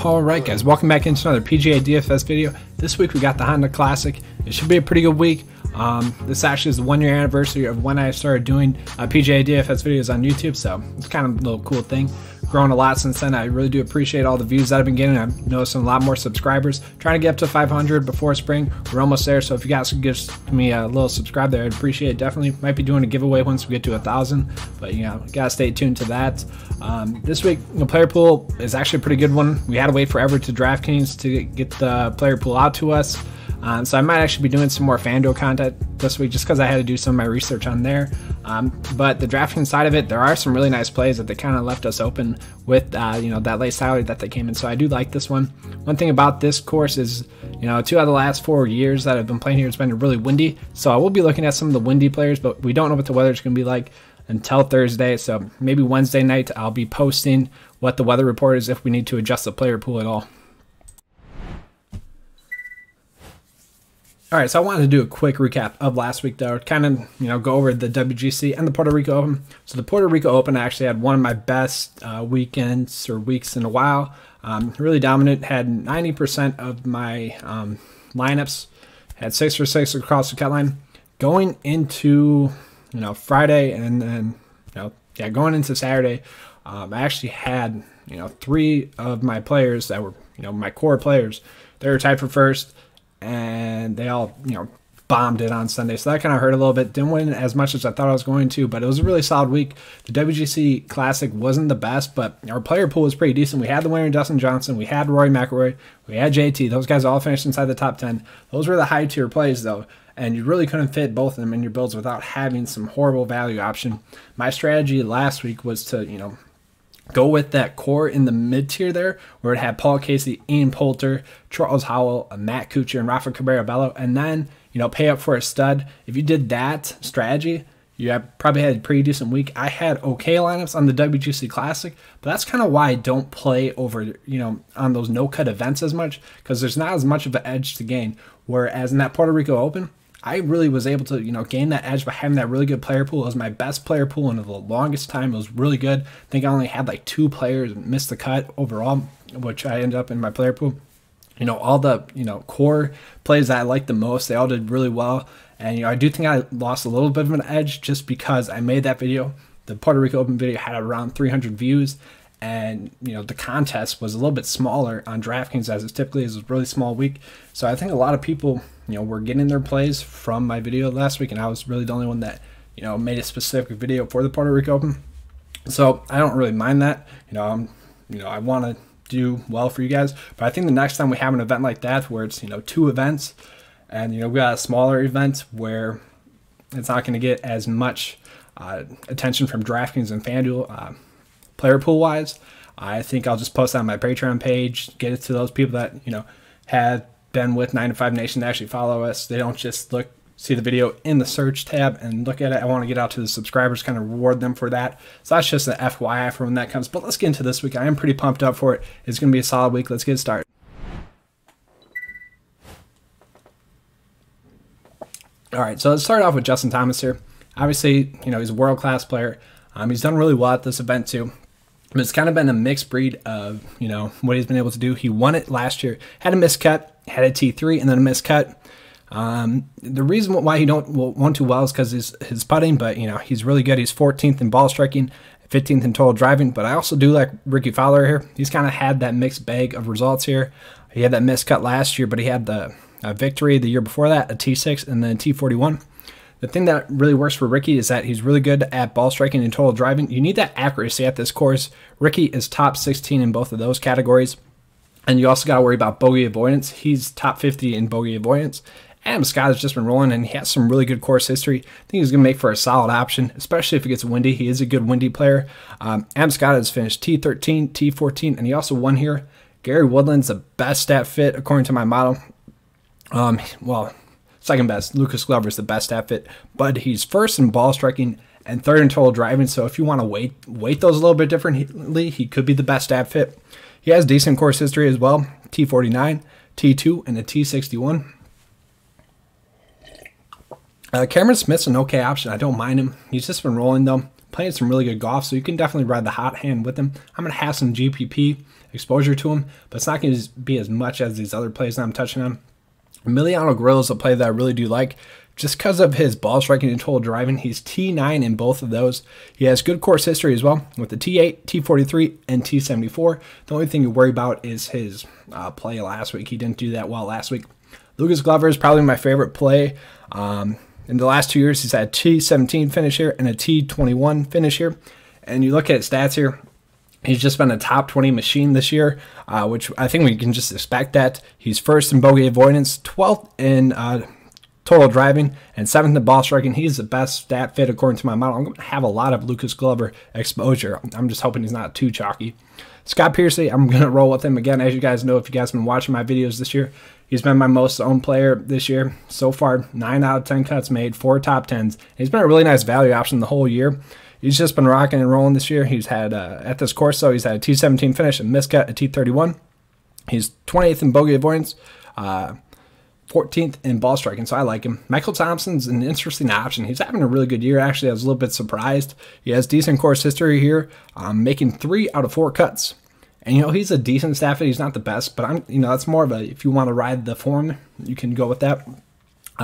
Alright guys, welcome back into another PGA DFS video. This week we got the Honda Classic. It should be a pretty good week. This actually is the 1 year anniversary of when I started doing PGA DFS videos on YouTube, so it's kind of a little cool thing. Grown a lot since then. I really do appreciate all the views that I've been getting. I've noticed a lot more subscribers. Trying to get up to 500 before spring. We're almost there, so if you guys could give me a little subscribe there, I'd appreciate it. Definitely might be doing a giveaway once we get to 1,000, but you know, gotta stay tuned to that. This week, the player pool is actually a pretty good one. We had to wait forever to DraftKings to get the player pool out to us. So I might actually be doing some more FanDuel content this week just because I had to do some of my research on there. But the DraftKings side of it, there are some really nice plays that they kind of left us open with, you know, that late salary that they came in. So I do like this one. One thing about this course is, you know, 2 out of the last 4 years that I've been playing here, it's been really windy. So I will be looking at some of the windy players, but we don't know what the weather's going to be like until Thursday. So maybe Wednesday night I'll be posting what the weather report is if we need to adjust the player pool at all. All right, so I wanted to do a quick recap of last week, though, kind of, you know, go over the WGC and the Puerto Rico Open. So the Puerto Rico Open, I actually had one of my best weekends or weeks in a while. Really dominant, had 90% of my lineups, had 6 for 6 across the cut line. Going into, you know, Friday and then, you know, yeah, going into Saturday, I actually had, you know, 3 of my players that were, you know, my core players. They were tied for first, and they all, you know, bombed it on Sunday. So that kind of hurt a little bit. Didn't win as much as I thought I was going to, but it was a really solid week. The WGC Classic wasn't the best, but our player pool was pretty decent. We had the winner, Dustin Johnson. We had Rory McIlroy. We had JT. Those guys all finished inside the top 10. Those were the high-tier plays, though, and you really couldn't fit both of them in your builds without having some horrible value option. My strategy last week was to, you know, go with that core in the mid-tier there, where it had Paul Casey, Ian Poulter, Charles Howell, Matt Kuchar, and Rafa Cabrera-Bello, and then, you know, pay up for a stud. If you did that strategy, you probably had a pretty decent week. I had okay lineups on the WGC Classic, but that's kind of why I don't play over, you know, on those no-cut events as much, because there's not as much of an edge to gain. Whereas in that Puerto Rico Open, I really was able to, you know, gain that edge by having that really good player pool. It was my best player pool in the longest time. It was really good. I think I only had like 2 players miss the cut overall, which I ended up in my player pool. You know, all the, you know, core plays that I liked the most, they all did really well. And, you know, I do think I lost a little bit of an edge just because I made that video. The Puerto Rico Open video had around 300 views. And, you know, the contest was a little bit smaller on DraftKings as it typically is. It was a really small week. So I think a lot of people, you know, were getting their plays from my video last week, and I was really the only one that, you know, made a specific video for the Puerto Rico Open. So I don't really mind that. You know, I want to do well for you guys, but I think the next time we have an event like that where it's, you know, 2 events, and, you know, we got a smaller event where it's not going to get as much attention from DraftKings and FanDuel player pool wise, I think I'll just post that on my Patreon page, get it to those people that, you know, have been with 9 to 5 Nation to actually follow us. They don't just see the video in the search tab and look at it. I want to get out to the subscribers, kind of reward them for that. So that's just an FYI for when that comes. But let's get into this week. I am pretty pumped up for it. It's going to be a solid week. Let's get started. All right, so let's start off with Justin Thomas here. Obviously, you know, he's a world-class player. He's done really well at this event too. But it's kind of been a mixed breed of, you know, what he's been able to do. He won it last year, had a miscut, had a T3, and then a miscut. The reason why he don't want to well is because his putting, but, you know, he's really good. He's 14th in ball striking, 15th in total driving. But I also do like Ricky Fowler here. He's kind of had that mixed bag of results here. He had that miscut last year, but he had the victory the year before that, a T6, and then a T41. The thing that really works for Ricky is that he's really good at ball striking and total driving. You need that accuracy at this course. Ricky is top 16 in both of those categories. And you also got to worry about bogey avoidance. He's top 50 in bogey avoidance. Adam Scott has just been rolling, and he has some really good course history. I think he's going to make for a solid option, especially if it gets windy. He is a good windy player. Adam Scott has finished T13, T14, and he also won here. Gary Woodland's the best stat fit according to my model. Well, second best. Lucas Glover is the best stat fit, but he's first in ball striking and third in total driving. So if you want to weight those a little bit differently, he could be the best stat fit. He has decent course history as well. T49, T2, and a T61. Cameron Smith's an okay option. I don't mind him. He's just been rolling though. Playing some really good golf, so you can definitely ride the hot hand with him. I'm going to have some GPP exposure to him, but it's not going to be as much as these other plays that I'm touching on. Emiliano Grillo is a play that I really do like just because of his ball striking and total driving. He's T9 in both of those. He has good course history as well with the T8, T43, and T74. The only thing you worry about is his play last week. He didn't do that well last week. Lucas Glover is probably my favorite play. In the last 2 years, he's had a T17 finish here and a T21 finish here. And you look at his stats here, he's just been a top 20 machine this year, which I think we can just expect that. He's first in bogey avoidance, 12th in total driving, and 7th in ball striking. He's the best stat fit according to my model. I'm going to have a lot of Lucas Glover exposure. I'm just hoping he's not too chalky. Scott Piercy, I'm going to roll with him again. As you guys know, if you guys have been watching my videos this year, he's been my most owned player this year. So far, 9 out of 10 cuts made, 4 top 10s. He's been a really nice value option the whole year. He's just been rocking and rolling this year. He's had, at this course, though, he's had a T17 finish, a miscut, a T31. He's 28th in bogey avoidance, 14th in ball striking, so I like him. Michael Thompson's an interesting option. He's having a really good year. Actually, I was a little bit surprised. He has decent course history here, making 3 out of 4 cuts. And, you know, he's a decent stat fit. He's not the best, but that's more of a, if you want to ride the form, you can go with that.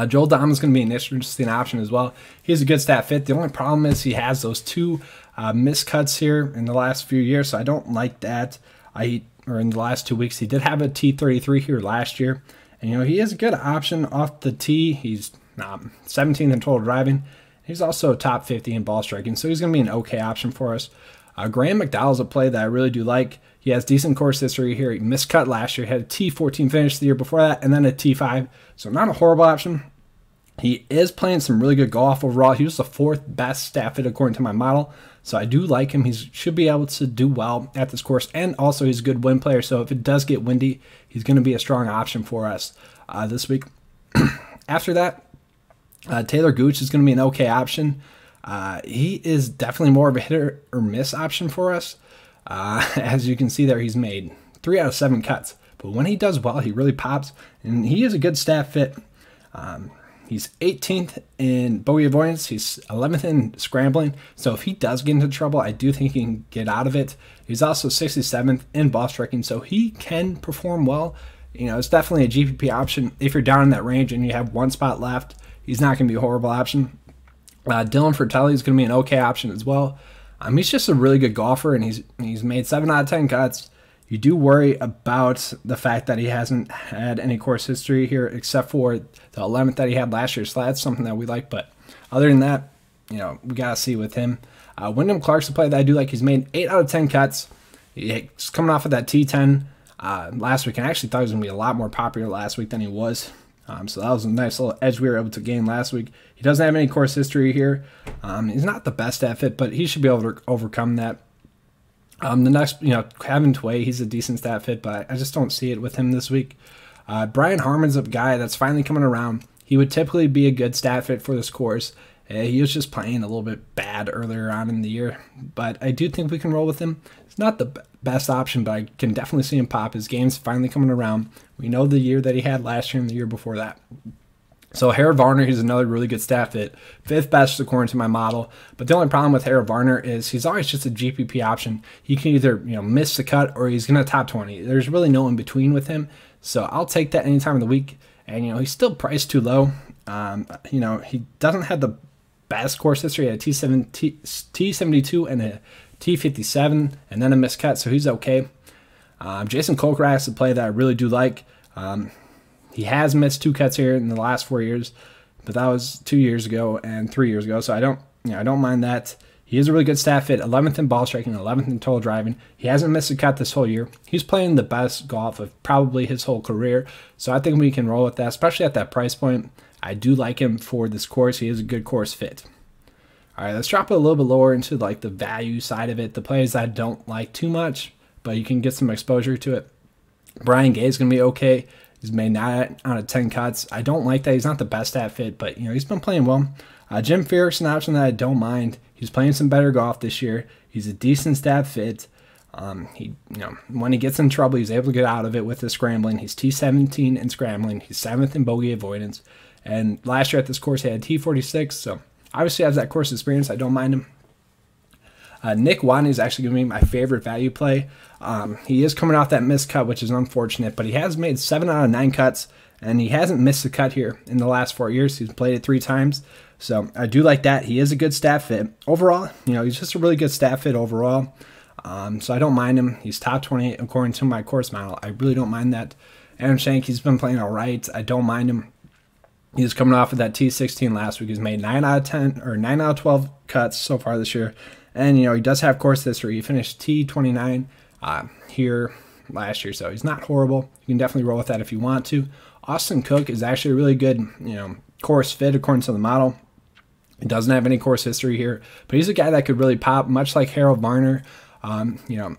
Joel Dahmen is going to be an interesting option as well. He's a good stat fit. The only problem is he has those 2 miscuts here in the last few years, so I don't like that. Or in the last 2 weeks, he did have a T33 here last year. And, you know, he is a good option off the tee. He's 17th in total driving. He's also top 50 in ball striking, so he's going to be an okay option for us. Graham McDowell's a play that I really do like. He has decent course history here. He miscut last year, had a T14 finish the year before that, and then a T5. So not a horrible option. He is playing some really good golf overall. He was the 4th best stat fit according to my model. So I do like him. He should be able to do well at this course. And also he's a good wind player. So if it does get windy, he's going to be a strong option for us this week. After that, Taylor Gooch is going to be an okay option. He is definitely more of a hitter or miss option for us. As you can see there, he's made 3 out of 7 cuts. But when he does well, he really pops. And he is a good stat fit. He's 18th in bogey avoidance. He's 11th in scrambling. So if he does get into trouble, I do think he can get out of it. He's also 67th in ball striking, so he can perform well. You know, it's definitely a GPP option. If you're down in that range and you have 1 spot left, he's not going to be a horrible option. Dylan Fratelli is going to be an okay option as well. He's just a really good golfer, and he's made 7 out of 10 cuts. You do worry about the fact that he hasn't had any course history here except for the 11th that he had last year. So that's something that we like. But other than that, you know, we got to see with him. Wyndham Clark's a play that I do like. He's made 8 out of 10 cuts. He's coming off of that T10 last week. And I actually thought he was going to be a lot more popular last week than he was. So that was a nice little edge we were able to gain last week. He doesn't have any course history here. He's not the best at it, but he should be able to overcome that. The next, you know, Kevin Tway, he's a decent stat fit, but I just don't see it with him this week. Brian Harmon's a guy that's finally coming around. He would typically be a good stat fit for this course. He was just playing a little bit bad earlier on in the year, but I do think we can roll with him. It's not the best option, but I can definitely see him pop. His game's finally coming around. We know the year that he had last year and the year before that. So Harold Varner, he's another really good stat fit. 5th best according to my model. But the only problem with Harold Varner is he's always just a GPP option. He can either, you know, miss the cut or he's going to top 20. There's really no in between with him. So I'll take that any time of the week. And, you know, he's still priced too low. You know, he doesn't have the best course history. He had a T72 and a T57 and then a miscut. So he's okay. Jason Kokrak is a play that I really do like. He has missed 2 cuts here in the last 4 years, but that was 2 years ago and 3 years ago, so I don't mind that. He is a really good stat fit, 11th in ball striking, 11th in total driving. He hasn't missed a cut this whole year. He's playing the best golf of probably his whole career, so I think we can roll with that, especially at that price point. I do like him for this course. He is a good course fit. All right, let's drop it a little bit lower into like the value side of it, the plays I don't like too much, but you can get some exposure to it. Brian Gay is going to be okay. He's made 9 out of 10 cuts. I don't like that. He's not the best at fit, but you know he's been playing well. Jim Furyk is an option that I don't mind. He's playing some better golf this year. He's a decent stat fit. You know, when he gets in trouble, he's able to get out of it with his scrambling. He's T17 in scrambling. He's 7th in bogey avoidance. And last year at this course, he had T46. So obviously has that course experience. I don't mind him. Nick Watney is actually going to be my favorite value play. He is coming off that missed cut, which is unfortunate, but he has made 7 out of 9 cuts, and he hasn't missed a cut here in the last 4 years. He's played it 3 times, so I do like that. He is a good stat fit. Overall, he's just a really good stat fit overall, so I don't mind him. He's top 28 according to my course model. I really don't mind that. Adam Schenk, he's been playing all right. I don't mind him. He's coming off of that T16 last week. He's made 9 out of 10 or 9 out of 12 cuts so far this year. And, he does have course history. He finished T29 here last year, so he's not horrible. You can definitely roll with that if you want to. Austin Cook is actually a really good, course fit according to the model. He doesn't have any course history here, but he's a guy that could really pop, much like Harold Varner.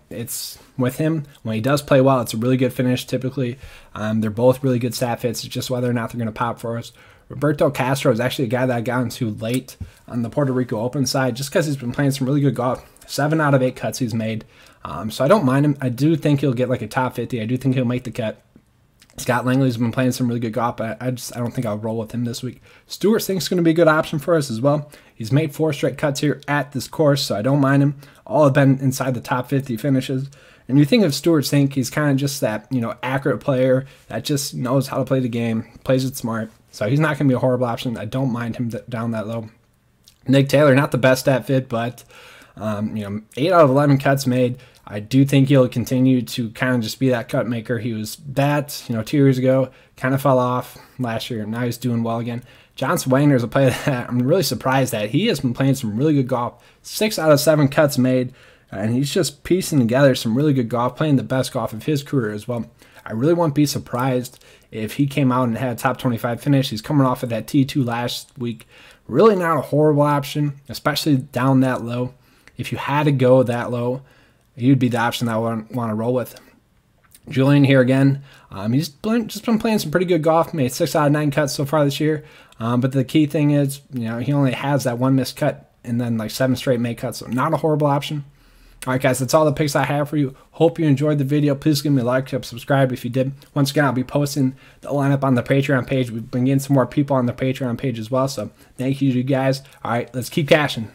It's with him, when he does play well, it's a really good finish typically. They're both really good stat fits. It's just whether or not they're going to pop for us. Roberto Castro is actually a guy that I got into late on the Puerto Rico Open side just because he's been playing some really good golf. 7 out of 8 cuts he's made. So I don't mind him. I do think he'll get like a top 50. I do think he'll make the cut. Scott Langley's been playing some really good golf, but I don't think I'll roll with him this week. Stewart Cink's going to be a good option for us as well. He's made 4 straight cuts here at this course, so I don't mind him. All have been inside the top 50 finishes. And you think of Stewart Cink, he's kind of just that, accurate player that just knows how to play the game, plays it smart. So he's not going to be a horrible option. I don't mind him down that low. Nick Taylor, not the best stat fit, but 8 out of 11 cuts made. I do think he'll continue to kind of just be that cut maker. He was that, 2 years ago, kind of fell off last year. Now he's doing well again. Johnson Wagner is a player that I'm really surprised at. He has been playing some really good golf. 6 out of 7 cuts made, and he's just piecing together some really good golf, playing the best golf of his career as well. I really wouldn't be surprised if he came out and had a top 25 finish. He's coming off of that T2 last week. Really not a horrible option, especially down that low. If you had to go that low, he'd be the option that I want to roll with. Julian here again. He's just been playing some pretty good golf. Made 6 out of 9 cuts so far this year. But the key thing is, he only has that 1 missed cut and then like 7 straight made cuts. So not a horrible option. All right, guys, that's all the picks I have for you. Hope you enjoyed the video. Please give me a like, subscribe if you did. Once again, I'll be posting the lineup on the Patreon page. We've been getting some more people on the Patreon page as well. So thank you to you guys. All right, let's keep cashing.